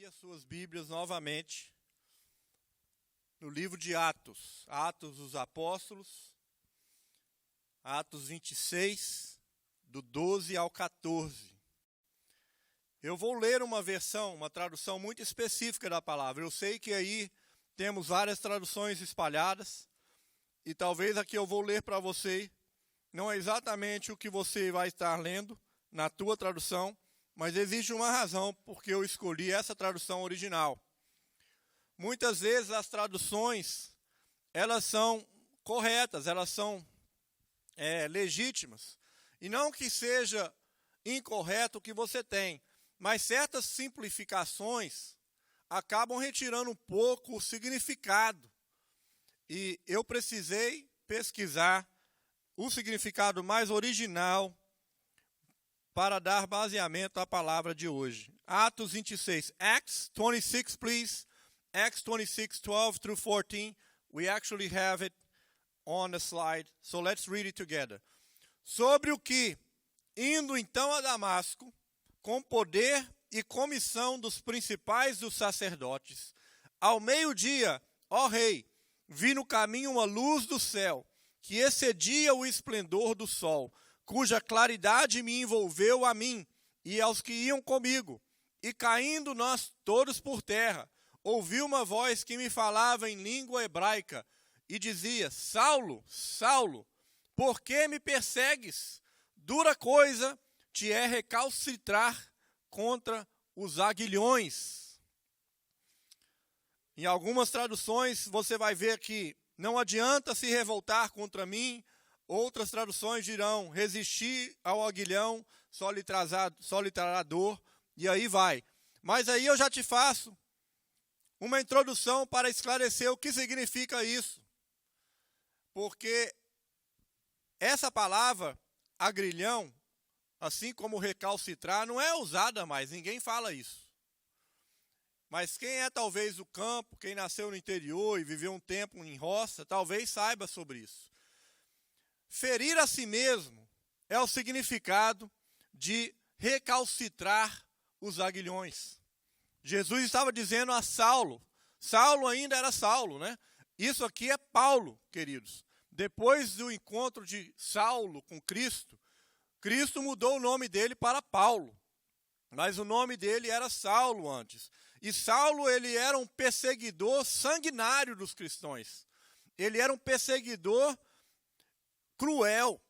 abrir as suas Bíblias novamente no livro de Atos, Atos dos Apóstolos, Atos 26, do 12 ao 14. Eu vou ler uma versão, uma tradução muito específica da palavra. Eu sei que aí temos várias traduções espalhadas, e talvez a que eu vou ler para você não é exatamente o que você vai estar lendo na tua tradução, mas existe uma razão porque eu escolhi essa tradução original. Muitas vezes as traduções, elas são corretas, elas são legítimas. E não que seja incorreto o que você tem, mas certas simplificações acabam retirando um pouco o significado. E eu precisei pesquisar o significado mais original para dar baseamento à palavra de hoje. Atos 26. Acts 26, please. Acts 26, 12 through 14. We actually have it on the slide. So let's read it together. Sobre o que, indo então a Damasco, com poder e comissão dos principais dos sacerdotes, ao meio-dia, ó rei, vi no caminho uma luz do céu, que excedia o esplendor do sol, cuja claridade me envolveu a mim e aos que iam comigo. E caindo nós todos por terra, ouvi uma voz que me falava em língua hebraica e dizia: Saulo, Saulo, por que me persegues? Dura coisa te é recalcitrar contra os aguilhões. Em algumas traduções você vai ver que não adianta se revoltar contra mim. Outras traduções dirão: resistir ao aguilhão só lhe trará dor, e aí vai. Mas aí eu já te faço uma introdução para esclarecer o que significa isso. Porque essa palavra, agrilhão, assim como recalcitrar, não é usada mais, ninguém fala isso. Mas quem é talvez do campo, quem nasceu no interior e viveu um tempo em roça, talvez saiba sobre isso. Ferir a si mesmo é o significado de recalcitrar os aguilhões. Jesus estava dizendo a Saulo, Saulo ainda era Saulo, né? Isso aqui é Paulo, queridos. Depois do encontro de Saulo com Cristo, Cristo mudou o nome dele para Paulo. Mas o nome dele era Saulo antes. E Saulo, ele era um perseguidor sanguinário dos cristãos. Ele era um perseguidor cruel.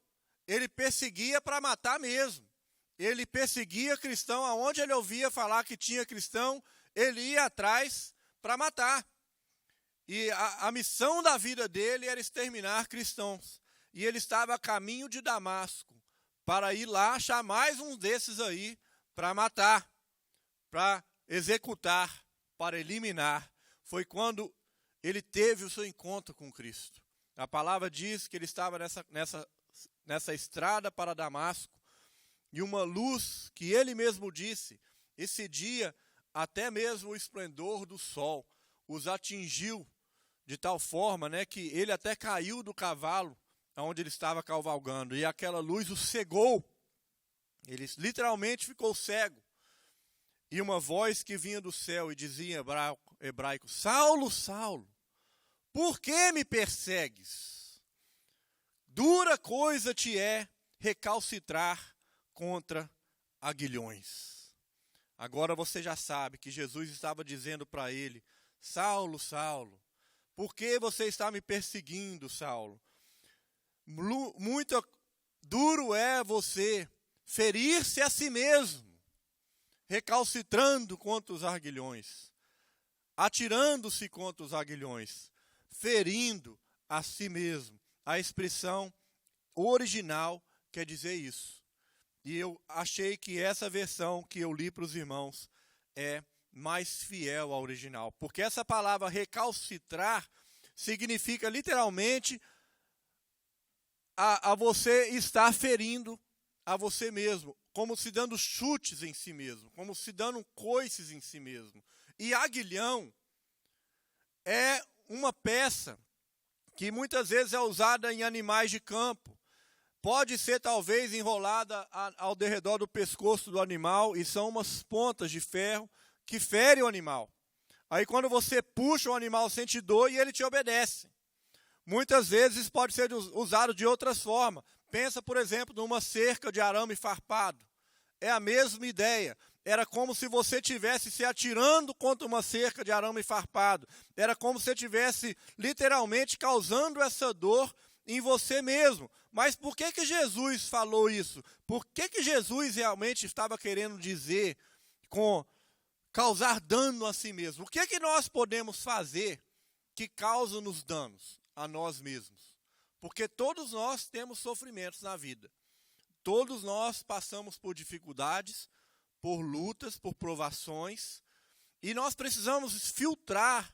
Ele perseguia para matar mesmo. Ele perseguia cristão, aonde ele ouvia falar que tinha cristão, ele ia atrás para matar. E a missão da vida dele era exterminar cristãos. E ele estava a caminho de Damasco para ir lá achar mais um desses aí para matar, para executar, para eliminar. Foi quando ele teve o seu encontro com Cristo. A palavra diz que ele estava nessa estrada para Damasco, e uma luz que ele mesmo disse, esse dia até mesmo o esplendor do sol os atingiu de tal forma, né, que ele até caiu do cavalo onde ele estava cavalgando, e aquela luz o cegou. Ele literalmente ficou cego. E uma voz que vinha do céu e dizia em hebraico: Saulo, Saulo, por que me persegues? Dura coisa te é recalcitrar contra aguilhões. Agora você já sabe que Jesus estava dizendo para ele: Saulo, Saulo, por que você está me perseguindo, Saulo? Muito duro é você ferir-se a si mesmo, recalcitrando contra os aguilhões, atirando-se contra os aguilhões, ferindo a si mesmo. A expressão original quer dizer isso. E eu achei que essa versão que eu li para os irmãos é mais fiel ao original. Porque essa palavra recalcitrar significa literalmente a você estar ferindo a você mesmo, como se dando chutes em si mesmo, como se dando coices em si mesmo. E aguilhão é uma peça que muitas vezes é usada em animais de campo. Pode ser talvez enrolada ao redor do pescoço do animal, e são umas pontas de ferro que fere o animal. Aí quando você puxa, o animal sente dor e ele te obedece. Muitas vezes isso pode ser usado de outras formas. Pensa, por exemplo, numa cerca de arame farpado. É a mesma ideia. Era como se você estivesse se atirando contra uma cerca de arame farpado. Era como se você estivesse literalmente causando essa dor em você mesmo. Mas por que Jesus falou isso? Por que Jesus realmente estava querendo dizer com causar dano a si mesmo? O que nós podemos fazer que causa-nos danos a nós mesmos? Porque todos nós temos sofrimentos na vida. Todos nós passamos por dificuldades, por lutas, por provações, e nós precisamos filtrar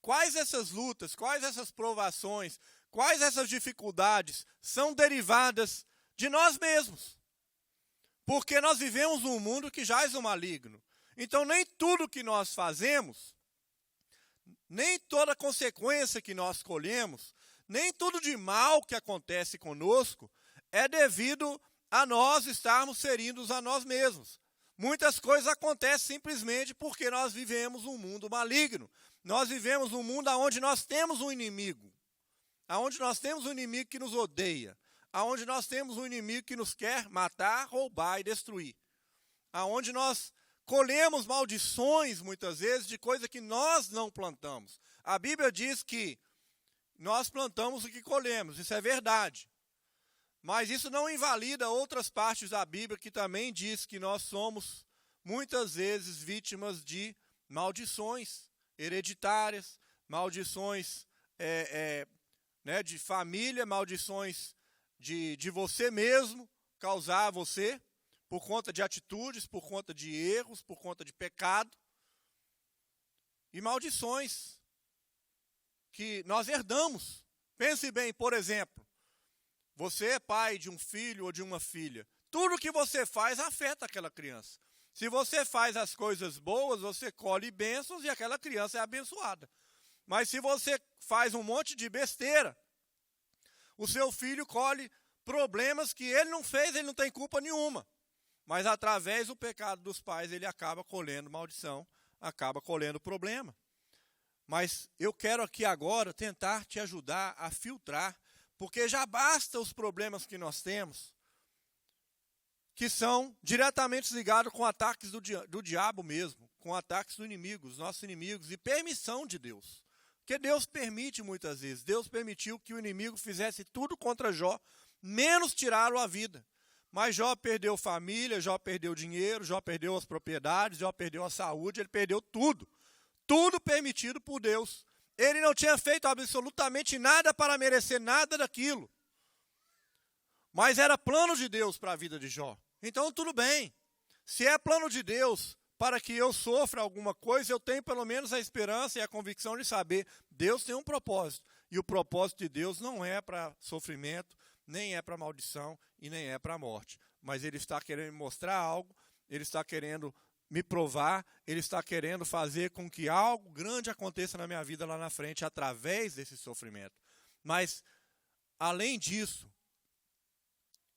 quais essas lutas, quais essas provações, quais essas dificuldades são derivadas de nós mesmos. Porque nós vivemos num mundo que jaz o maligno. Então nem tudo que nós fazemos, nem toda consequência que nós colhemos, nem tudo de mal que acontece conosco é devido a nós estarmos ferindo a nós mesmos. Muitas coisas acontecem simplesmente porque nós vivemos um mundo maligno. Nós vivemos um mundo onde nós temos um inimigo. Onde nós temos um inimigo que nos odeia. Onde nós temos um inimigo que nos quer matar, roubar e destruir. Onde nós colhemos maldições, muitas vezes, de coisa que nós não plantamos. A Bíblia diz que nós plantamos o que colhemos. Isso é verdade. Mas isso não invalida outras partes da Bíblia que também diz que nós somos, muitas vezes, vítimas de maldições hereditárias, maldições de família, maldições de você mesmo, causar a você, por conta de atitudes, por conta de erros, por conta de pecado. E maldições que nós herdamos. Pense bem, por exemplo, você é pai de um filho ou de uma filha. Tudo que você faz afeta aquela criança. Se você faz as coisas boas, você colhe bênçãos e aquela criança é abençoada. Mas se você faz um monte de besteira, o seu filho colhe problemas que ele não fez, ele não tem culpa nenhuma. Mas através do pecado dos pais, ele acaba colhendo maldição, acaba colhendo problema. Mas eu quero aqui agora tentar te ajudar a filtrar, porque já basta os problemas que nós temos, que são diretamente ligados com ataques do diabo mesmo, com ataques do inimigo, os nossos inimigos, e permissão de Deus. Porque Deus permite muitas vezes. Deus permitiu que o inimigo fizesse tudo contra Jó, menos tirá-lo a vida. Mas Jó perdeu família, Jó perdeu dinheiro, Jó perdeu as propriedades, Jó perdeu a saúde, ele perdeu tudo. Tudo permitido por Deus. Ele não tinha feito absolutamente nada para merecer nada daquilo. Mas era plano de Deus para a vida de Jó. Então tudo bem. Se é plano de Deus para que eu sofra alguma coisa, eu tenho pelo menos a esperança e a convicção de saber, Deus tem um propósito. E o propósito de Deus não é para sofrimento, nem é para maldição e nem é para morte. Mas Ele está querendo me mostrar algo, Ele está querendo me provar, Ele está querendo fazer com que algo grande aconteça na minha vida lá na frente através desse sofrimento. Mas, além disso,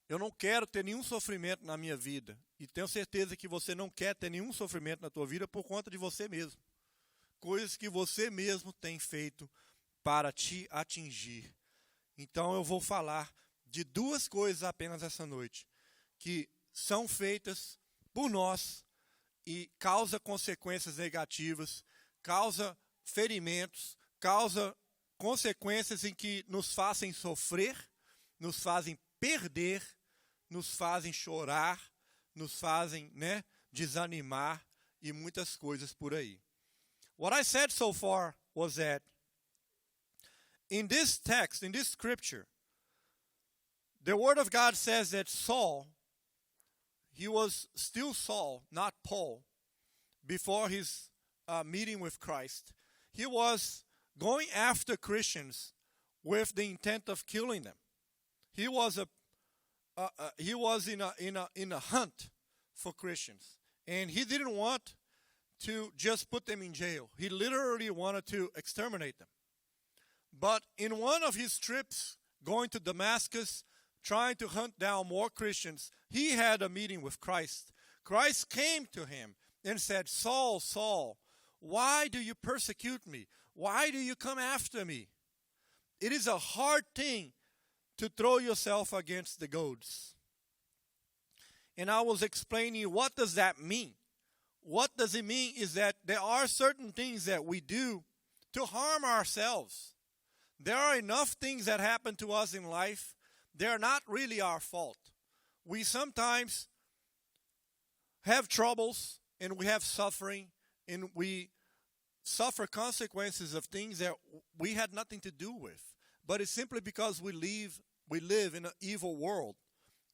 eu não quero ter nenhum sofrimento na minha vida. E tenho certeza que você não quer ter nenhum sofrimento na tua vida por conta de você mesmo. Coisas que você mesmo tem feito para te atingir. Então eu vou falar de duas coisas apenas essa noite, que são feitas por nós e causa consequências negativas, causa ferimentos, causa consequências em que nos fazem sofrer, nos fazem perder, nos fazem chorar, nos fazem desanimar e muitas coisas por aí. What I said so far was that in this text, in this scripture, the Word of God says that Saul, he was still Saul, not Paul, before his meeting with Christ. He was going after Christians with the intent of killing them. He was in a hunt for Christians, and he didn't want to just put them in jail. He literally wanted to exterminate them. But in one of his trips going to Damascus, trying to hunt down more Christians, he had a meeting with Christ. Christ came to him and said, Saul, Saul, why do you persecute me? Why do you come after me? It is a hard thing to throw yourself against the goads. And I was explaining, what does that mean? What does it mean is that there are certain things that we do to harm ourselves. There are enough things that happen to us in life. They're not really our fault. We sometimes have troubles and we have suffering and we suffer consequences of things that we had nothing to do with. But it's simply because we live in an evil world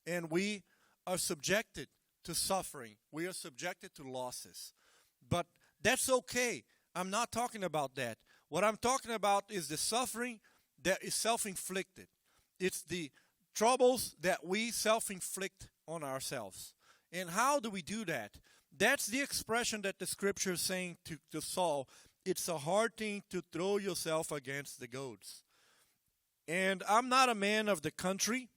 and we are subjected to suffering. We are subjected to losses. But that's okay. I'm not talking about that. What I'm talking about is the suffering that is self-inflicted. It's the troubles that we self-inflict on ourselves. And how do we do that? That's the expression that the scripture is saying to Saul. It's a hard thing to throw yourself against the goads. And I'm not a man of the country,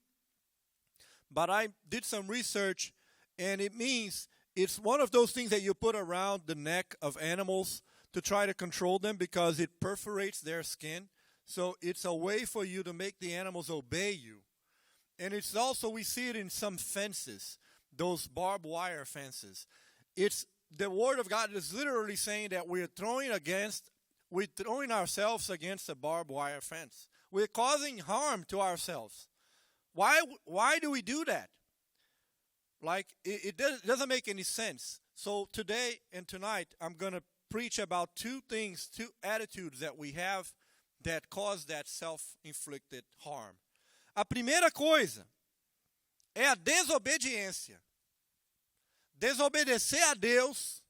but I did some research, and it means it's one of those things that you put around the neck of animals to try to control them because it perforates their skin. So it's a way for you to make the animals obey you. And it's also, we see it in some fences, those barbed wire fences. It's the Word of God is literally saying that we're throwing ourselves against a barbed wire fence. We're causing harm to ourselves. Why do we do that? Like, it doesn't make any sense. So today and tonight, I'm going to preach about two attitudes that we have that cause that self-inflicted harm. A primeira coisa é a desobediência. Desobedecer a Deus,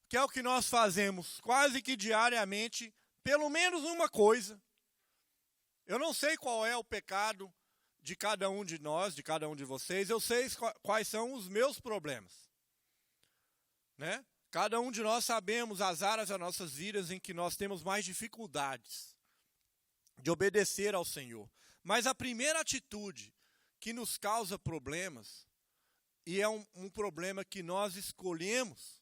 que é o que nós fazemos quase que diariamente, pelo menos uma coisa. Eu não sei qual é o pecado de cada um de nós, de cada um de vocês. Eu sei quais são os meus problemas, né? Cada um de nós sabemos as áreas das nossas vidas em que nós temos mais dificuldades de obedecer ao Senhor. Mas a primeira atitude que nos causa problemas, e é um problema que nós escolhemos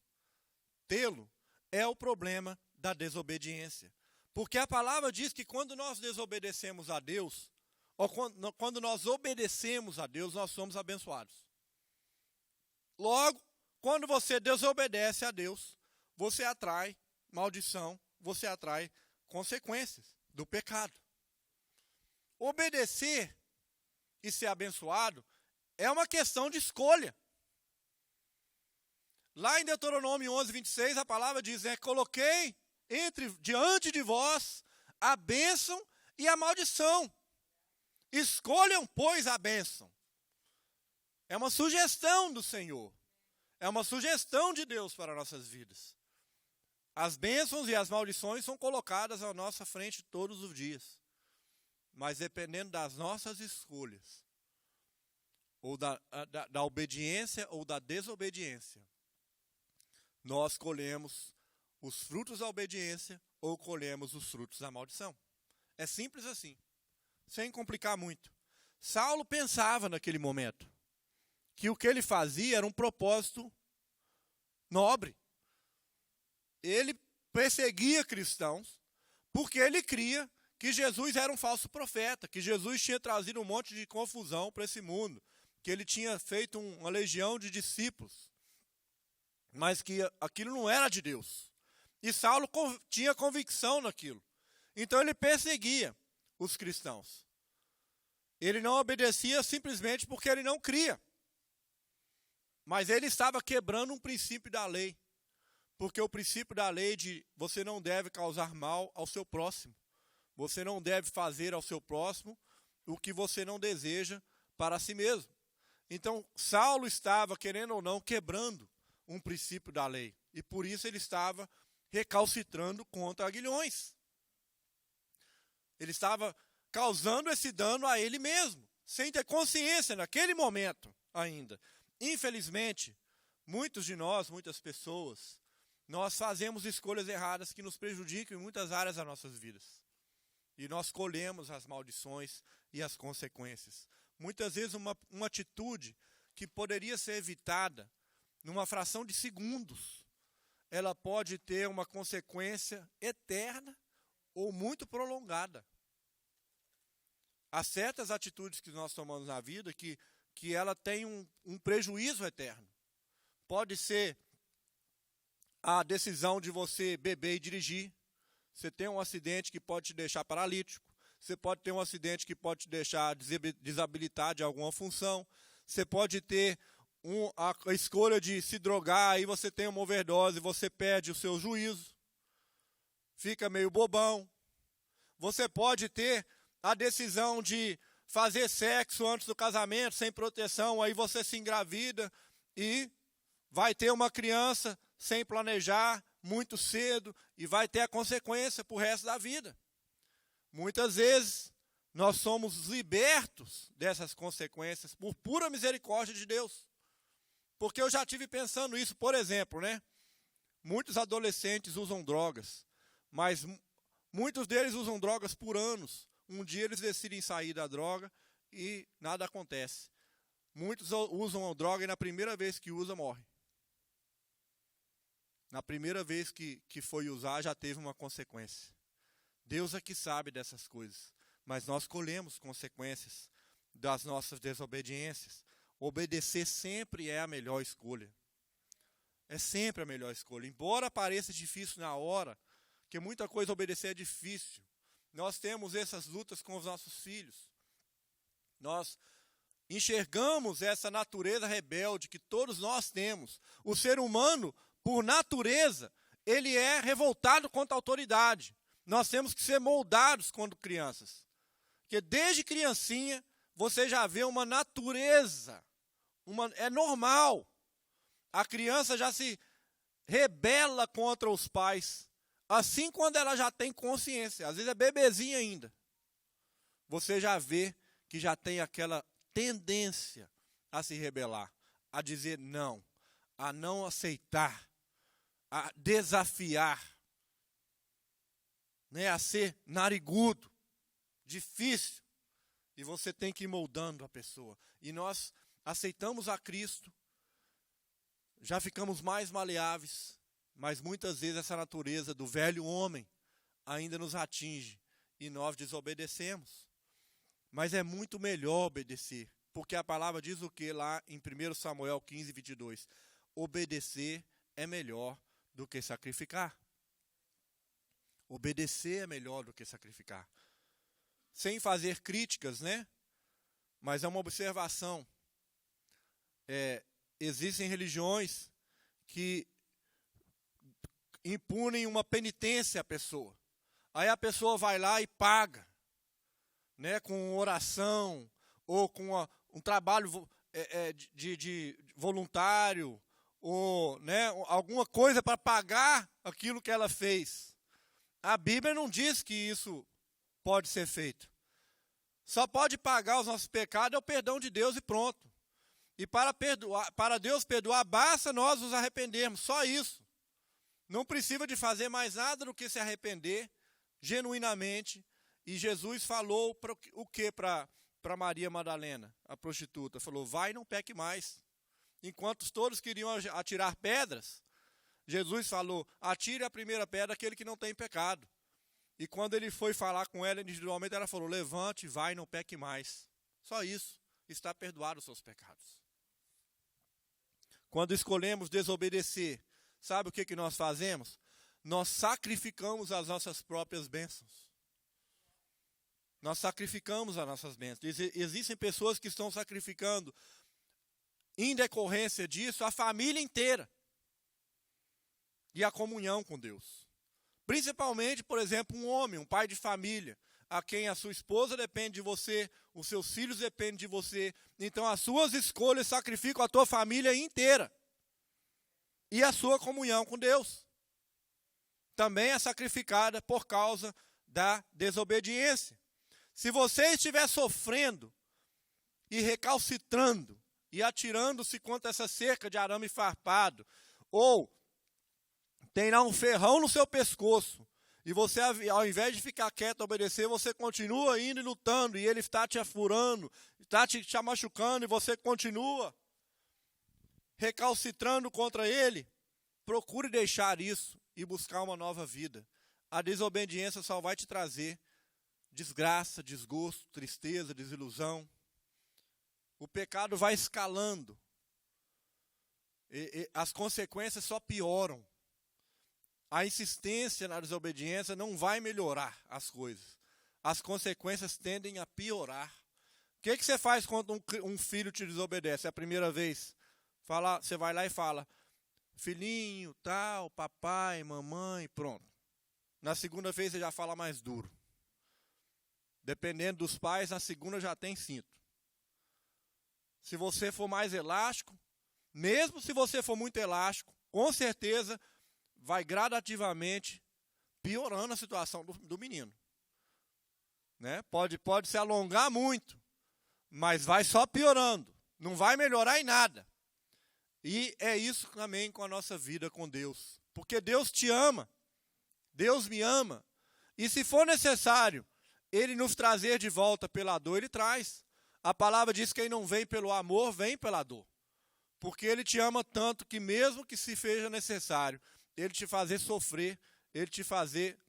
tê-lo, é o problema da desobediência. Porque a palavra diz que quando nós desobedecemos a Deus, ou quando nós obedecemos a Deus, nós somos abençoados. Logo, quando você desobedece a Deus, você atrai maldição, você atrai consequências do pecado. Obedecer e ser abençoado é uma questão de escolha. Lá em Deuteronômio 11:26, a palavra diz, coloquei diante de vós a bênção e a maldição. Escolham, pois, a bênção. É uma sugestão do Senhor. É uma sugestão de Deus para nossas vidas. As bênçãos e as maldições são colocadas à nossa frente todos os dias. Mas dependendo das nossas escolhas, ou da obediência ou da desobediência, nós colhemos os frutos da obediência ou colhemos os frutos da maldição. É simples assim, sem complicar muito. Saulo pensava naquele momento que o que ele fazia era um propósito nobre. Ele perseguia cristãos porque ele cria que Jesus era um falso profeta, que Jesus tinha trazido um monte de confusão para esse mundo, que ele tinha feito uma legião de discípulos, mas que aquilo não era de Deus. E Saulo tinha convicção naquilo. Então ele perseguia os cristãos. Ele não obedecia simplesmente porque ele não cria. Mas ele estava quebrando um princípio da lei. Porque o princípio da lei de você não deve causar mal ao seu próximo. Você não deve fazer ao seu próximo o que você não deseja para si mesmo. Então, Saulo estava, querendo ou não, quebrando um princípio da lei. E por isso ele estava recalcitrando contra aguilhões. Ele estava causando esse dano a ele mesmo, sem ter consciência naquele momento ainda. Infelizmente, muitos de nós, muitas pessoas, nós fazemos escolhas erradas que nos prejudicam em muitas áreas das nossas vidas. E nós colhemos as maldições e as consequências. Muitas vezes uma atitude que poderia ser evitada numa fração de segundos, ela pode ter uma consequência eterna ou muito prolongada. Há certas atitudes que nós tomamos na vida que ela tem um prejuízo eterno. Pode ser a decisão de você beber e dirigir. Você tem um acidente que pode te deixar paralítico. Você pode ter um acidente que pode te deixar desabilitar de alguma função. Você pode ter a escolha de se drogar, aí você tem uma overdose, você perde o seu juízo. Fica meio bobão. Você pode ter a decisão de fazer sexo antes do casamento, sem proteção, aí você se engravida e vai ter uma criança sem planejar, muito cedo, e vai ter a consequência para o resto da vida. Muitas vezes, nós somos libertos dessas consequências por pura misericórdia de Deus. Porque eu já tive pensando isso, por exemplo, né? Muitos adolescentes usam drogas, mas muitos deles usam drogas por anos. Um dia eles decidem sair da droga e nada acontece. Muitos usam a droga e na primeira vez que usa, morre. Na primeira vez que foi usar, já teve uma consequência. Deus é que sabe dessas coisas, mas nós colhemos consequências das nossas desobediências. Obedecer sempre é a melhor escolha. É sempre a melhor escolha. Embora pareça difícil na hora, porque muita coisa obedecer é difícil. Nós temos essas lutas com os nossos filhos. Nós enxergamos essa natureza rebelde que todos nós temos. O ser humano, por natureza, ele é revoltado contra a autoridade. Nós temos que ser moldados quando crianças. Porque desde criancinha, você já vê uma natureza. É normal. A criança já se rebela contra os pais. Assim quando ela já tem consciência. Às vezes é bebezinha ainda. Você já vê que já tem aquela tendência a se rebelar. A dizer não. A não aceitar. A desafiar. Né, a ser narigudo, difícil, e você tem que ir moldando a pessoa. E nós aceitamos a Cristo, já ficamos mais maleáveis, mas muitas vezes essa natureza do velho homem ainda nos atinge, e nós desobedecemos. Mas é muito melhor obedecer, porque a palavra diz o que lá em 1 Samuel 15, 22? Obedecer é melhor do que sacrificar. Obedecer é melhor do que sacrificar. Sem fazer críticas, né? Mas é uma observação. Existem religiões que impunem uma penitência à pessoa. Aí a pessoa vai lá e paga, né? Com oração ou com um trabalho de voluntário ou, né, alguma coisa para pagar aquilo que ela fez. A Bíblia não diz que isso pode ser feito. Só pode pagar os nossos pecados é o perdão de Deus e pronto. E para Deus perdoar, basta nós nos arrependermos, só isso. Não precisa de fazer mais nada do que se arrepender genuinamente. E Jesus falou o que para Maria Madalena, a prostituta? Falou, vai e não peque mais. Enquanto todos queriam atirar pedras, Jesus falou, atire a primeira pedra aquele que não tem pecado. E quando ele foi falar com ela individualmente, ela falou, levante, vai, não peque mais. Só isso, está perdoado os seus pecados. Quando escolhemos desobedecer, sabe o que nós fazemos? Nós sacrificamos as nossas próprias bênçãos. Nós sacrificamos as nossas bênçãos. Existem pessoas que estão sacrificando, em decorrência disso, a família inteira. E a comunhão com Deus. Principalmente, por exemplo, um homem, um pai de família, a quem a sua esposa depende de você, os seus filhos dependem de você. Então, as suas escolhas sacrificam a tua família inteira. E a sua comunhão com Deus também é sacrificada por causa da desobediência. Se você estiver sofrendo e recalcitrando e atirando-se contra essa cerca de arame farpado, ou tem lá um ferrão no seu pescoço, e você, ao invés de ficar quieto, obedecer, você continua indo e lutando, e ele está te afurando, está te machucando, e você continua recalcitrando contra ele, procure deixar isso e buscar uma nova vida. A desobediência só vai te trazer desgraça, desgosto, tristeza, desilusão. O pecado vai escalando. E as consequências só pioram. A insistência na desobediência não vai melhorar as coisas. As consequências tendem a piorar. O que você faz quando um filho te desobedece? É a primeira vez. Você vai lá e fala, filhinho, tal, papai, mamãe, pronto. Na segunda vez você já fala mais duro. Dependendo dos pais, na segunda já tem cinto. Se você for mais elástico, mesmo se você for muito elástico, com certeza vai gradativamente piorando a situação do menino. Né? Pode se alongar muito, mas vai só piorando. Não vai melhorar em nada. E é isso também com a nossa vida com Deus. Porque Deus te ama. Deus me ama. E se for necessário Ele nos trazer de volta pela dor, Ele traz. A palavra diz que quem não vem pelo amor, vem pela dor. Porque Ele te ama tanto que mesmo que se seja necessário, Ele te fazer sofrer, Ele te fazer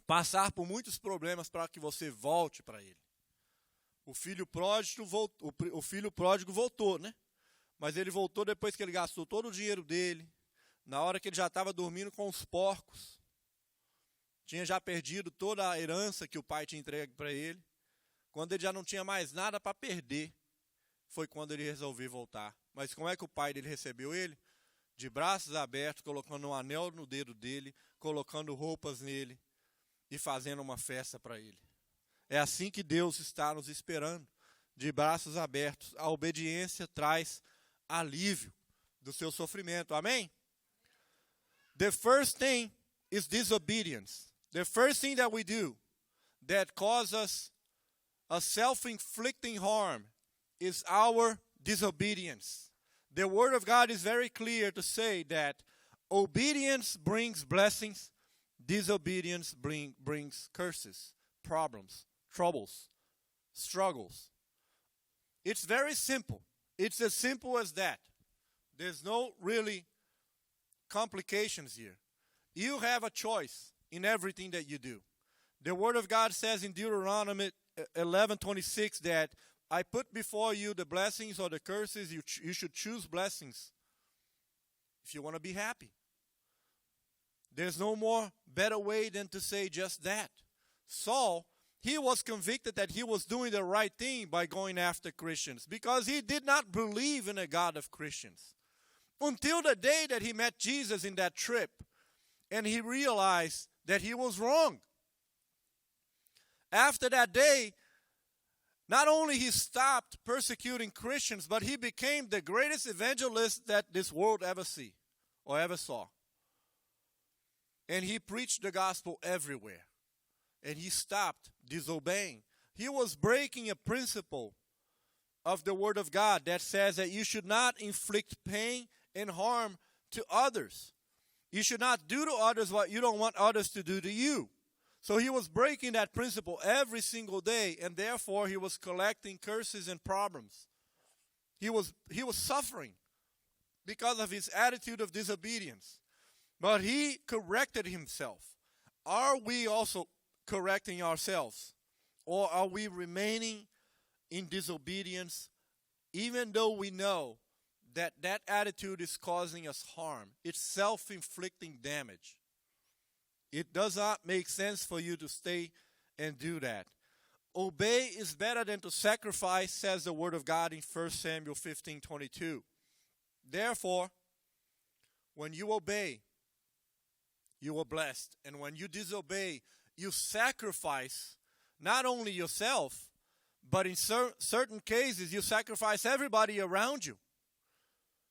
passar por muitos problemas para que você volte para Ele. O filho pródigo voltou, né? Mas ele voltou depois que ele gastou todo o dinheiro dele, na hora que ele já estava dormindo com os porcos. Tinha já perdido toda a herança que o pai tinha entregue para ele. Quando ele já não tinha mais nada para perder, foi quando ele resolveu voltar. Mas como é que o pai dele recebeu ele? De braços abertos, colocando um anel no dedo dele, colocando roupas nele e fazendo uma festa para ele. É assim que Deus está nos esperando, de braços abertos. A obediência traz alívio do seu sofrimento. Amém? The first thing is disobedience. The first thing that we do that causes a self-inflicting harm is our disobedience. The Word of God is very clear to say that obedience brings blessings, disobedience brings curses, problems, troubles, struggles. It's very simple. It's as simple as that. There's no really complications here. You have a choice in everything that you do. The Word of God says in Deuteronomy 11:26 that I put before you the blessings or the curses. You should choose blessings if you want to be happy. There's no more better way than to say just that. Saul, he was convicted that he was doing the right thing by going after Christians because he did not believe in a God of Christians. Until the day that he met Jesus in that trip and he realized that he was wrong. After that day, not only he stopped persecuting Christians, but he became the greatest evangelist that this world ever saw. And he preached the gospel everywhere. And he stopped disobeying. He was breaking a principle of the Word of God that says that you should not inflict pain and harm to others. You should not do to others what you don't want others to do to you. So he was breaking that principle every single day, and therefore he was collecting curses and problems. He was suffering because of his attitude of disobedience. But he corrected himself. Are we also correcting ourselves? Or are we remaining in disobedience even though we know that that attitude is causing us harm? It's self-inflicting damage. It does not make sense for you to stay and do that. Obey is better than to sacrifice, says the Word of God in 1 Samuel 15:22. Therefore, when you obey, you are blessed. And when you disobey, you sacrifice not only yourself, but in certain cases, you sacrifice everybody around you.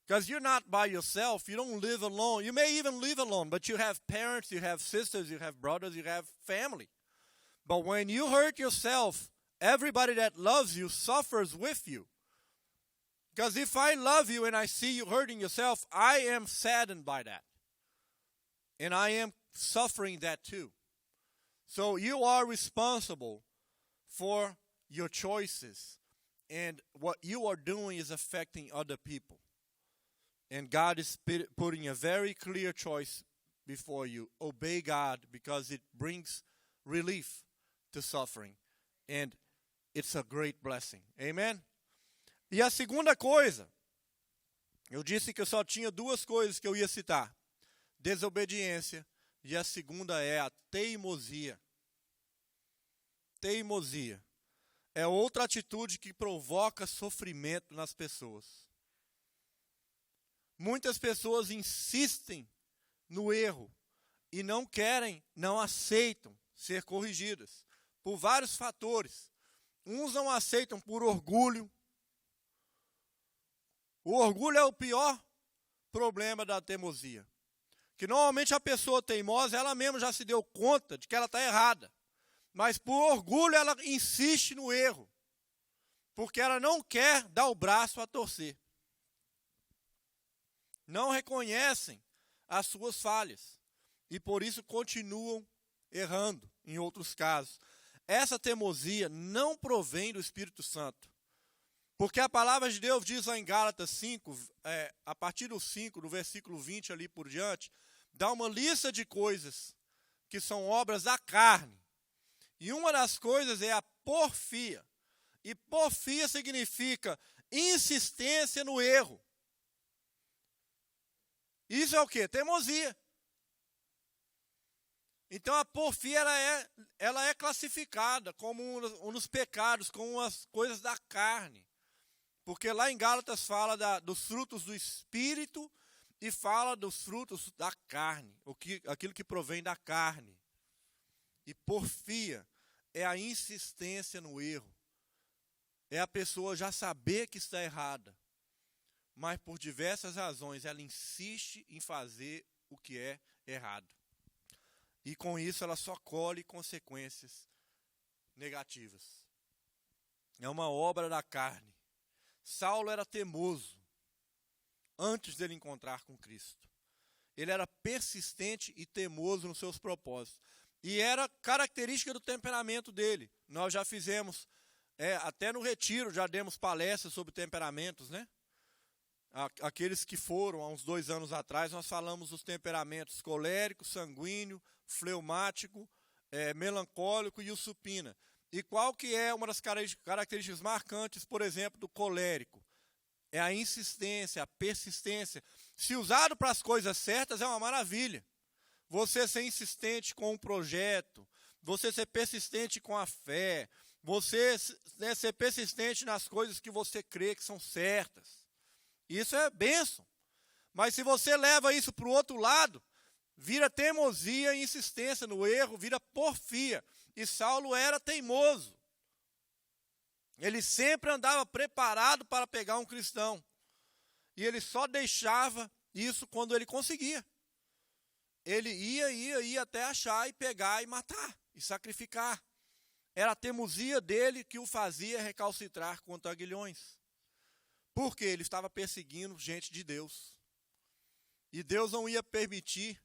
Because you're not by yourself. You don't live alone. You may even live alone, but you have parents, you have sisters, you have brothers, you have family. But when you hurt yourself, everybody that loves you suffers with you. Because if I love you and I see you hurting yourself, I am saddened by that. And I am suffering that too. So you are responsible for your choices. And what you are doing is affecting other people. And God is putting a very clear choice before you. Obey God because it brings relief to suffering. And it's a great blessing. Amen? E a segunda coisa, eu disse que eu só tinha duas coisas que eu ia citar. Desobediência e a segunda é a teimosia. Teimosia é outra atitude que provoca sofrimento nas pessoas. Muitas pessoas insistem no erro e não querem, não aceitam ser corrigidas por vários fatores. Uns não aceitam por orgulho. O orgulho é o pior problema da teimosia. Que normalmente a pessoa teimosa, ela mesma já se deu conta de que ela está errada. Mas por orgulho ela insiste no erro. Porque ela não quer dar o braço a torcer. Não reconhecem as suas falhas. E por isso continuam errando em outros casos. Essa teimosia não provém do Espírito Santo. Porque a palavra de Deus diz lá em Gálatas 5, a partir do 5, do versículo 20 ali por diante, dá uma lista de coisas que são obras da carne. E uma das coisas é a porfia. E porfia significa insistência no erro. Isso é o quê? Teimosia. Então a porfia ela é classificada como um dos pecados, como as coisas da carne. Porque lá em Gálatas fala dos frutos do Espírito e fala dos frutos da carne, aquilo que provém da carne. E porfia é a insistência no erro. É a pessoa já saber que está errada, mas por diversas razões ela insiste em fazer o que é errado. E com isso ela só colhe consequências negativas. É uma obra da carne. Saulo era teimoso antes dele encontrar com Cristo. Ele era persistente e teimoso nos seus propósitos. E era característica do temperamento dele. Nós já fizemos, até no retiro, já demos palestras sobre temperamentos, né? Aqueles que foram, há uns 2 anos atrás, nós falamos dos temperamentos colérico, sanguíneo, fleumático, melancólico e o supina. E qual que é uma das características marcantes, por exemplo, do colérico? É a insistência, a persistência. Se usado para as coisas certas, é uma maravilha. Você ser insistente com um projeto, você ser persistente com a fé, você ser persistente nas coisas que você crê que são certas. Isso é bênção. Mas se você leva isso para o outro lado, vira teimosia e insistência no erro, vira porfia. E Saulo era teimoso. Ele sempre andava preparado para pegar um cristão. E ele só deixava isso quando ele conseguia. Ele ia até achar e pegar e matar, e sacrificar. Era a teimosia dele que o fazia recalcitrar contra aguilhões. Porque ele estava perseguindo gente de Deus. E Deus não ia permitir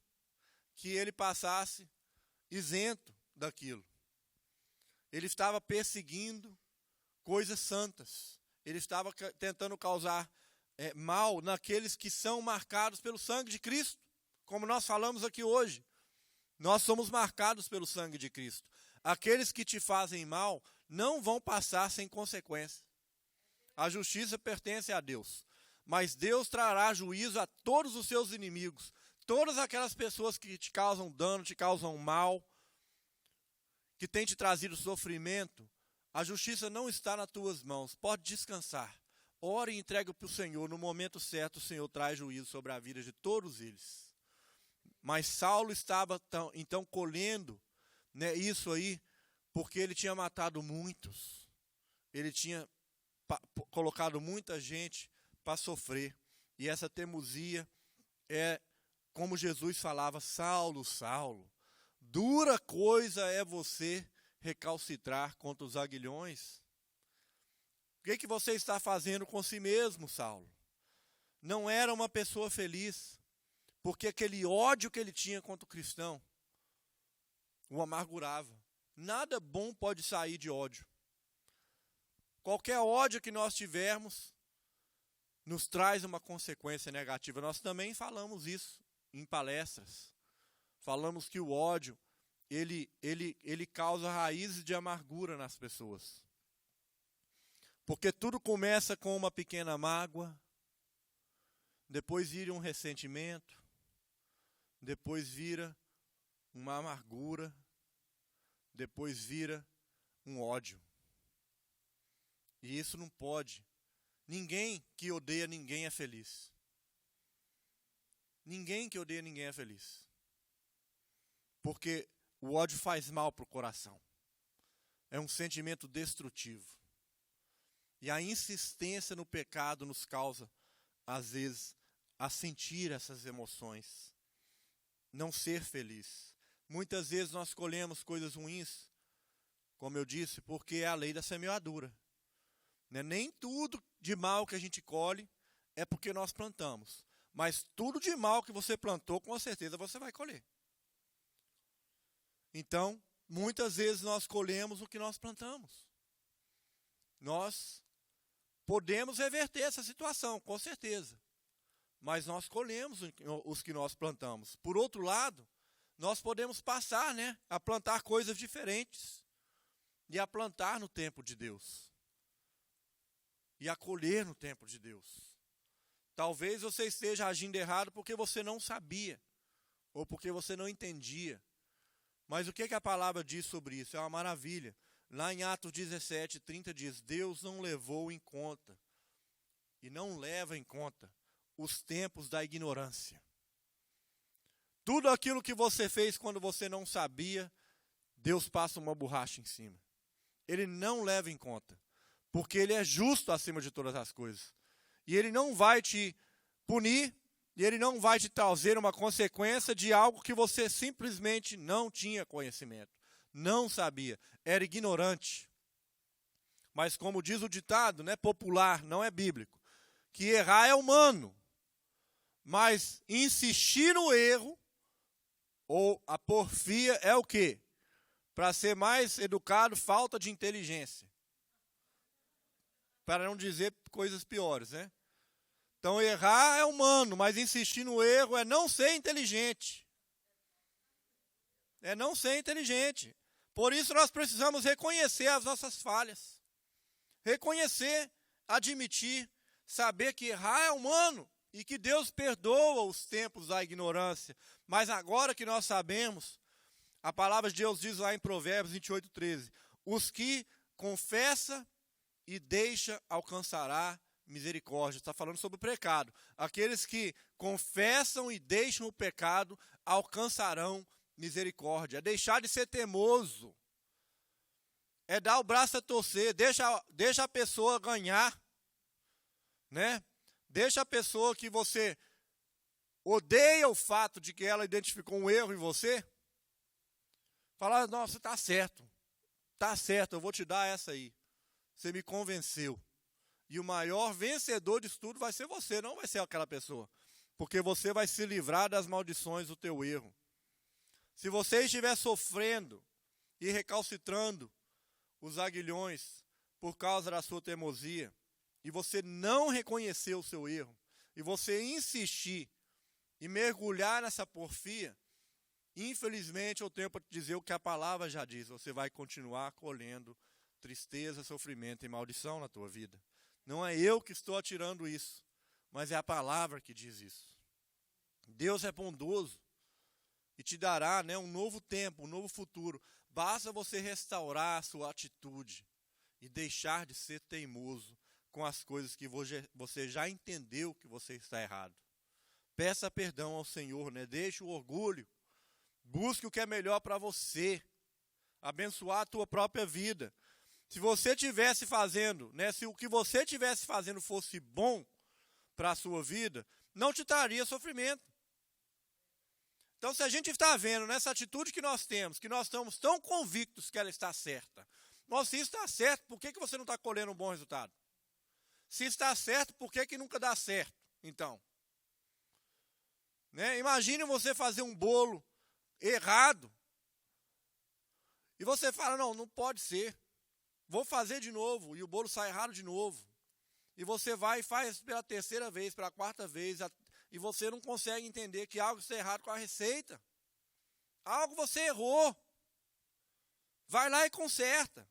que ele passasse isento daquilo. Ele estava perseguindo coisas santas. Ele estava tentando causar mal naqueles que são marcados pelo sangue de Cristo. Como nós falamos aqui hoje. Nós somos marcados pelo sangue de Cristo. Aqueles que te fazem mal não vão passar sem consequência. A justiça pertence a Deus. Mas Deus trará juízo a todos os seus inimigos. Todas aquelas pessoas que te causam dano, te causam mal, que têm te trazido sofrimento, a justiça não está nas tuas mãos. Pode descansar. Ore e entregue para o Senhor. No momento certo, o Senhor traz juízo sobre a vida de todos eles. Mas Saulo estava então colhendo, né, isso aí, porque ele tinha matado muitos. Ele tinha colocado muita gente para sofrer. E essa teimosia é, como Jesus falava, Saulo, Saulo, dura coisa é você recalcitrar contra os aguilhões. O que você está fazendo com si mesmo, Saulo? Não era uma pessoa feliz, porque aquele ódio que ele tinha contra o cristão o amargurava. Nada bom pode sair de ódio. Qualquer ódio que nós tivermos nos traz uma consequência negativa. Nós também falamos isso em palestras. Falamos que o ódio, ele causa raízes de amargura nas pessoas. Porque tudo começa com uma pequena mágoa, depois vira um ressentimento, depois vira uma amargura, depois vira um ódio. E isso não pode. Ninguém que odeia ninguém é feliz. Ninguém que odeia ninguém é feliz. Porque o ódio faz mal para o coração. É um sentimento destrutivo. E a insistência no pecado nos causa, às vezes, a sentir essas emoções. Não ser feliz. Muitas vezes nós colhemos coisas ruins, como eu disse, porque é a lei da semeadura. Nem tudo de mal que a gente colhe é porque nós plantamos. Mas tudo de mal que você plantou, com certeza você vai colher. Então, muitas vezes nós colhemos o que nós plantamos. Nós podemos reverter essa situação, com certeza. Mas nós colhemos os que nós plantamos. Por outro lado, nós podemos passar, a plantar coisas diferentes. E a plantar no tempo de Deus. E a colher no tempo de Deus. Talvez você esteja agindo errado porque você não sabia. Ou porque você não entendia. Mas o que a palavra diz sobre isso? É uma maravilha. Lá em Atos 17:30 diz: Deus não levou em conta, e não leva em conta, os tempos da ignorância. Tudo aquilo que você fez quando você não sabia, Deus passa uma borracha em cima. Ele não leva em conta, porque Ele é justo acima de todas as coisas. E Ele não vai te punir, e Ele não vai te trazer uma consequência de algo que você simplesmente não tinha conhecimento. Não sabia, era ignorante. Mas como diz o ditado, popular, não é bíblico, que errar é humano, mas insistir no erro, ou a porfia, é o quê? Para ser mais educado, falta de inteligência. Para não dizer coisas piores, Então errar é humano, mas insistir no erro é não ser inteligente. É não ser inteligente. Por isso nós precisamos reconhecer as nossas falhas. Reconhecer, admitir, saber que errar é humano e que Deus perdoa os tempos da ignorância. Mas agora que nós sabemos, a palavra de Deus diz lá em Provérbios 28:13, os que confessa e deixa alcançará misericórdia. Está falando sobre o pecado. Aqueles que confessam e deixam o pecado alcançarão misericórdia. É deixar de ser teimoso. É dar o braço a torcer. Deixa a pessoa ganhar. Deixa a pessoa que você odeia o fato de que ela identificou um erro em você. Falar, nossa, está certo. Está certo, eu vou te dar essa aí. Você me convenceu. E o maior vencedor disso tudo vai ser você, não vai ser aquela pessoa. Porque você vai se livrar das maldições do teu erro. Se você estiver sofrendo e recalcitrando os aguilhões por causa da sua teimosia, e você não reconhecer o seu erro, e você insistir e mergulhar nessa porfia, infelizmente eu tenho para te dizer o que a palavra já diz, você vai continuar colhendo tristeza, sofrimento e maldição na tua vida. Não é eu que estou atirando isso, mas é a palavra que diz isso. Deus é bondoso e te dará um novo tempo, um novo futuro. Basta você restaurar a sua atitude e deixar de ser teimoso com as coisas que você já entendeu que você está errado. Peça perdão ao Senhor, deixe o orgulho, busque o que é melhor para você, abençoar a tua própria vida. Se você estivesse fazendo, se o que você estivesse fazendo fosse bom para a sua vida, não te traria sofrimento. Então, se a gente está vendo nessa atitude que nós temos, que nós estamos tão convictos que ela está certa, se isso está certo, por que você não está colhendo um bom resultado? Se está certo, por que nunca dá certo, então? Imagine você fazer um bolo errado, e você fala, não pode ser. Vou fazer de novo, e o bolo sai errado de novo. E você vai e faz pela terceira vez, pela quarta vez, e você não consegue entender que algo está errado com a receita. Algo você errou. Vai lá e conserta.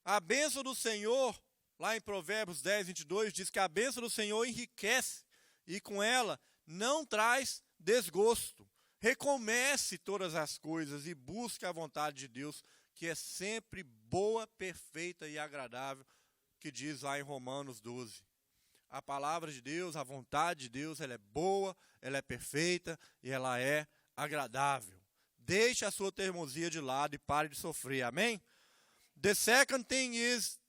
A bênção do Senhor, lá em Provérbios 10, 22, diz que a bênção do Senhor enriquece e com ela não traz desgosto. Recomece todas as coisas e busque a vontade de Deus, que é sempre boa, perfeita e agradável, que diz lá em Romanos 12. A palavra de Deus, a vontade de Deus, ela é boa, ela é perfeita e ela é agradável. Deixe a sua teimosia de lado e pare de sofrer. Amém? The second thing is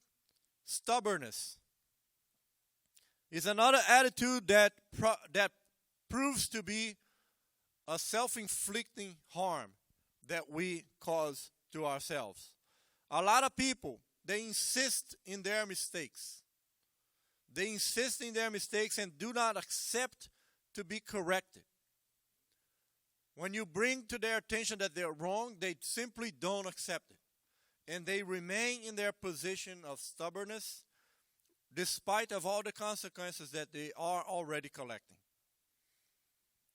stubbornness. It's another attitude that proves to be a self-inflicting harm that we cause to ourselves. A lot of people, they insist in their mistakes. They insist in their mistakes and do not accept to be corrected. When you bring to their attention that they're wrong, they simply don't accept it. And they remain in their position of stubbornness despite of all the consequences that they are already collecting.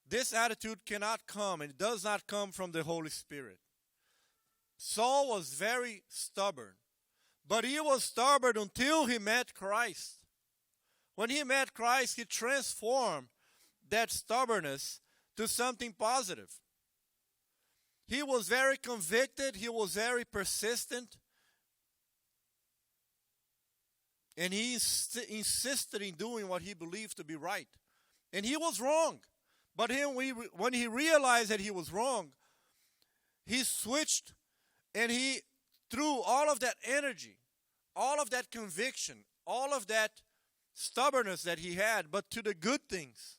This attitude cannot come, and it does not come from the Holy Spirit. Saul was very stubborn, but he was stubborn until he met Christ. When he met Christ, he transformed that stubbornness to something positive. He was very convicted, he was very persistent, and he insisted in doing what he believed to be right. And he was wrong. But when he realized that he was wrong, he switched and he threw all of that energy, all of that conviction, all of that stubbornness that he had, but to the good things.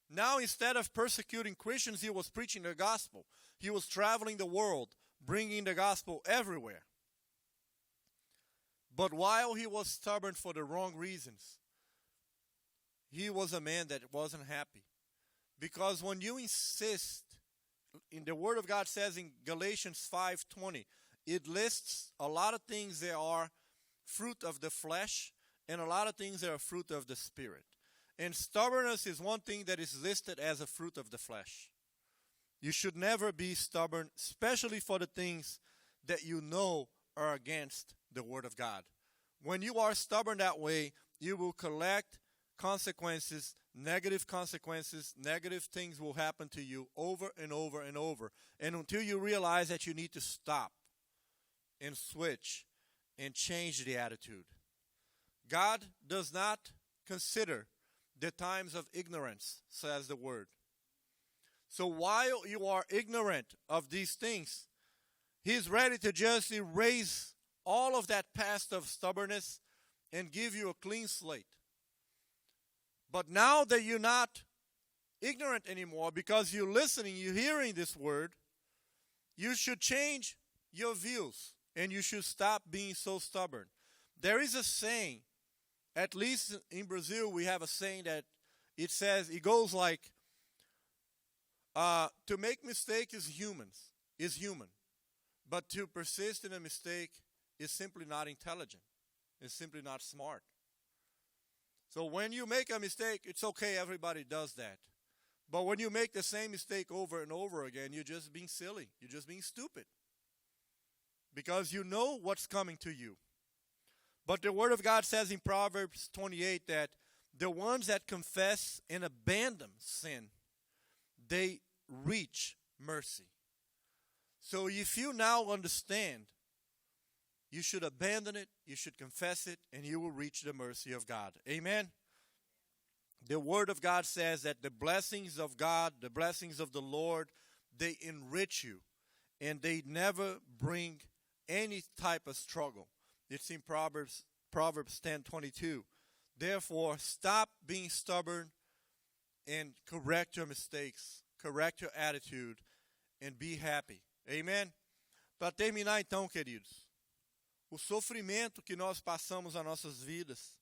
Now, instead of persecuting Christians, he was preaching the gospel. He was traveling the world, bringing the gospel everywhere. But while he was stubborn for the wrong reasons, he was a man that wasn't happy. Because when you insist, in the Word of God says in Galatians 5:20, it lists a lot of things that are fruit of the flesh and a lot of things that are fruit of the Spirit. And stubbornness is one thing that is listed as a fruit of the flesh. You should never be stubborn, especially for the things that you know are against the Word of God. When you are stubborn that way, you will collect consequences, negative things will happen to you over and over and over. And until you realize that you need to stop and switch and change the attitude. God does not consider the times of ignorance, says the Word. So while you are ignorant of these things, He's ready to just erase all of that past of stubbornness and give you a clean slate. But now that you're not ignorant anymore, because you're listening, you're hearing this word, you should change your views and you should stop being so stubborn. There is a saying, at least in Brazil, we have a saying that it goes like, to make mistake is human, but to persist in a mistake is simply not intelligent. It's simply not smart. So when you make a mistake, it's okay, everybody does that. But when you make the same mistake over and over again, you're just being silly. You're just being stupid. Because you know what's coming to you. But the Word of God says in Proverbs 28 that the ones that confess and abandon sin, they reach mercy. So if you now understand, you should abandon it, you should confess it, and you will reach the mercy of God. Amen? The Word of God says that the blessings of God, the blessings of the Lord, they enrich you, and they never bring any type of struggle. It's in Proverbs 10:22. Therefore, stop being stubborn and correct your mistakes, correct your attitude, and be happy. Amen? Para terminar então, queridos, o sofrimento que nós passamos nas nossas vidas,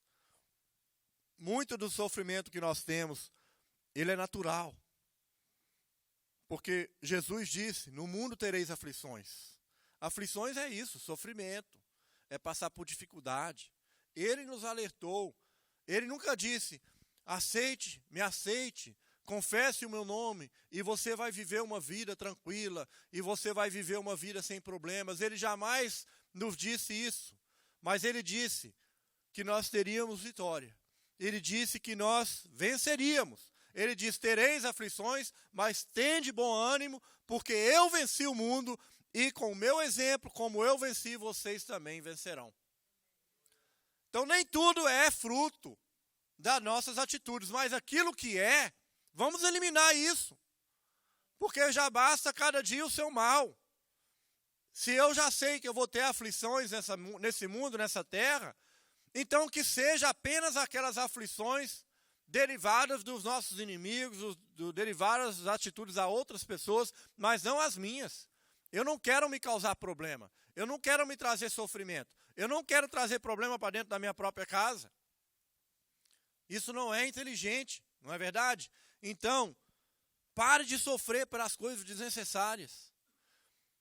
muito do sofrimento que nós temos, ele é natural. Porque Jesus disse, no mundo tereis aflições. Aflições é isso, sofrimento, é passar por dificuldade, Ele nos alertou. Ele nunca disse, aceite, me aceite, confesse o meu nome e você vai viver uma vida tranquila e você vai viver uma vida sem problemas. Ele jamais nos disse isso, mas ele disse que nós teríamos vitória. Ele disse que nós venceríamos. Ele diz, tereis aflições, mas tende bom ânimo, porque eu venci o mundo e com o meu exemplo, como eu venci, vocês também vencerão. Então nem tudo é fruto das nossas atitudes, mas aquilo que é, vamos eliminar isso. Porque já basta cada dia o seu mal. Se eu já sei que eu vou ter aflições nesse mundo, nessa terra, então que seja apenas aquelas aflições derivadas dos nossos inimigos, derivadas das atitudes a outras pessoas, mas não as minhas. Eu não quero me causar problema. Eu não quero me trazer sofrimento. Eu não quero trazer problema para dentro da minha própria casa. Isso não é inteligente, não é verdade? Então, pare de sofrer pelas coisas desnecessárias.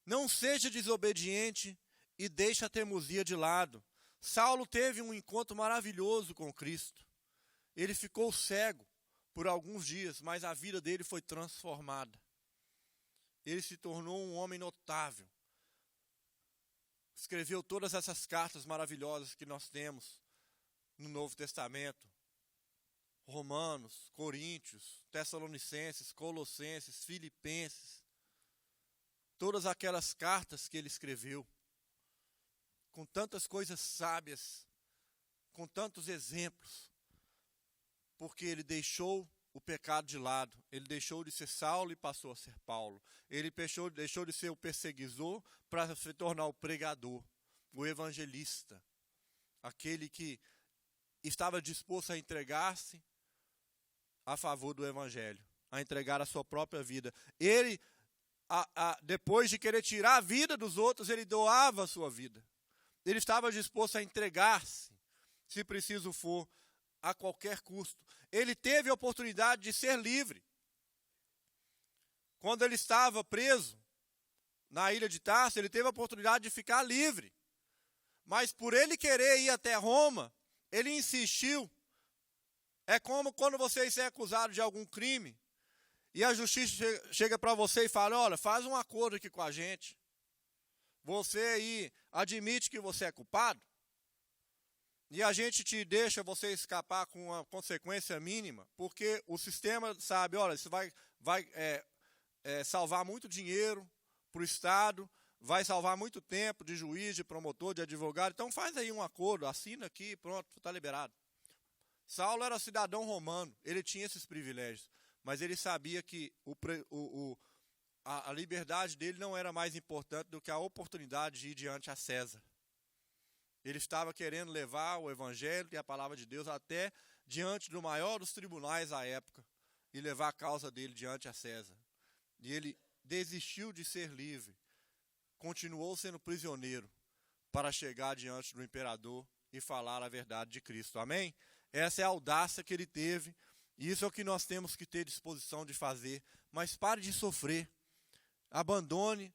Não seja desobediente e deixe a teimosia de lado. Saulo teve um encontro maravilhoso com Cristo. Ele ficou cego por alguns dias, mas a vida dele foi transformada. Ele se tornou um homem notável. Escreveu todas essas cartas maravilhosas que nós temos no Novo Testamento. Romanos, Coríntios, Tessalonicenses, Colossenses, Filipenses. Todas aquelas cartas que ele escreveu. Com tantas coisas sábias, com tantos exemplos. Porque ele deixou o pecado de lado. Ele deixou de ser Saulo e passou a ser Paulo. Ele deixou de ser o perseguidor para se tornar o pregador, o evangelista. Aquele que estava disposto a entregar-se a favor do evangelho, a entregar a sua própria vida. Ele, depois de querer tirar a vida dos outros, ele doava a sua vida. Ele estava disposto a entregar-se, se preciso for, a qualquer custo. Ele teve a oportunidade de ser livre. Quando ele estava preso na ilha de Tarso, ele teve a oportunidade de ficar livre. Mas por ele querer ir até Roma, ele insistiu. É como quando você é acusado de algum crime e a justiça chega para você e fala, olha, faz um acordo aqui com a gente. Você aí admite que você é culpado e a gente te deixa você escapar com uma consequência mínima, porque o sistema sabe, olha, isso vai salvar muito dinheiro para o Estado, vai salvar muito tempo de juiz, de promotor, de advogado, então faz aí um acordo, assina aqui, pronto, está liberado. Saulo era cidadão romano, ele tinha esses privilégios, mas ele sabia que a liberdade dele não era mais importante do que a oportunidade de ir diante a César. Ele estava querendo levar o evangelho e a palavra de Deus até diante do maior dos tribunais à época e levar a causa dele diante a César. E ele desistiu de ser livre, continuou sendo prisioneiro para chegar diante do imperador e falar a verdade de Cristo. Amém? Essa é a audácia que ele teve, e isso é o que nós temos que ter disposição de fazer. Mas pare de sofrer, abandone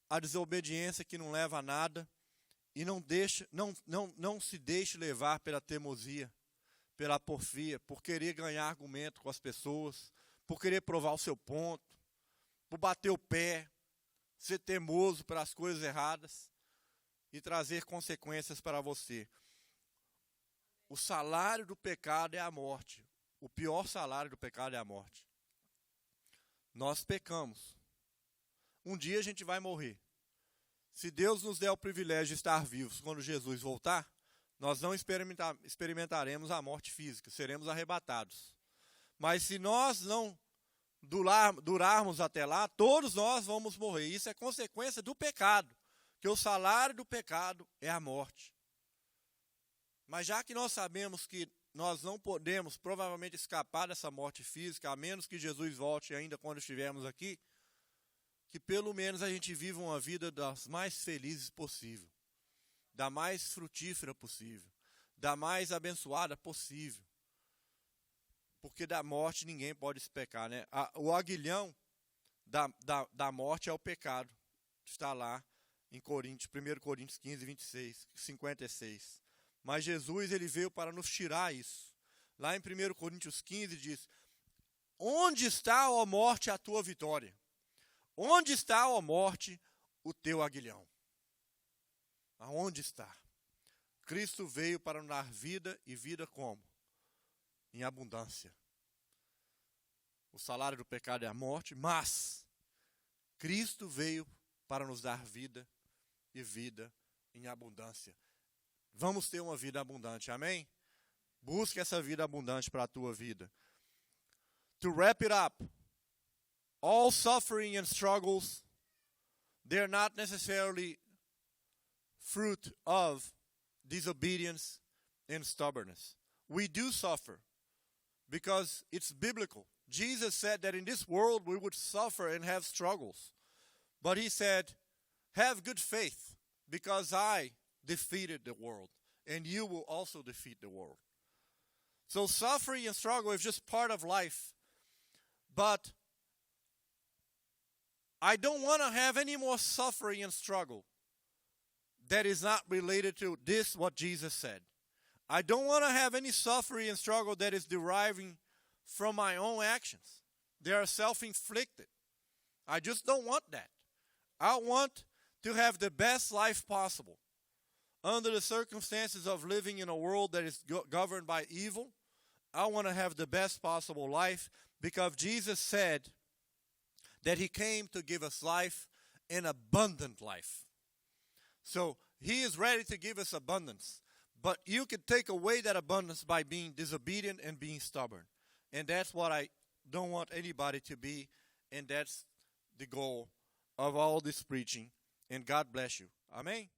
a desobediência que não leva a nada, e não se deixe levar pela teimosia, pela porfia, por querer ganhar argumento com as pessoas, por querer provar o seu ponto, por bater o pé, ser teimoso pelas coisas erradas e trazer consequências para você. O salário do pecado é a morte. O pior salário do pecado é a morte. Nós pecamos. Um dia a gente vai morrer. Se Deus nos der o privilégio de estar vivos quando Jesus voltar, nós não experimentaremos a morte física, seremos arrebatados. Mas se nós não durarmos até lá, todos nós vamos morrer. Isso é consequência do pecado, que o salário do pecado é a morte. Mas já que nós sabemos que nós não podemos provavelmente escapar dessa morte física, a menos que Jesus volte ainda quando estivermos aqui, que pelo menos a gente viva uma vida das mais felizes possível, da mais frutífera possível, da mais abençoada possível. Porque da morte ninguém pode se pecar, né? O aguilhão da morte é o pecado. Está lá em 1 Coríntios 15, 56. Mas Jesus, ele veio para nos tirar isso. Lá em 1 Coríntios 15 diz: onde está, ó morte, a tua vitória? Onde está, ó morte, o teu aguilhão? Aonde está? Cristo veio para nos dar vida, e vida como? Em abundância. O salário do pecado é a morte, mas Cristo veio para nos dar vida, e vida em abundância. Vamos ter uma vida abundante, amém? Busque essa vida abundante para a tua vida. To wrap it up, all suffering and struggles, they're not necessarily fruit of disobedience and stubbornness. We do suffer because it's biblical. Jesus said that in this world we would suffer and have struggles. But he said, have good faith, because I defeated the world, and you will also defeat the world. So suffering and struggle is just part of life. But I don't want to have any more suffering and struggle that is not related to this, what Jesus said. I don't want to have any suffering and struggle that is deriving from my own actions. They are self-inflicted. I just don't want that. I want to have the best life possible. Under the circumstances of living in a world that is governed by evil, I want to have the best possible life, because Jesus said that he came to give us life, an abundant life. So he is ready to give us abundance. But you can take away that abundance by being disobedient and being stubborn. And that's what I don't want anybody to be. And that's the goal of all this preaching. And God bless you. Amen.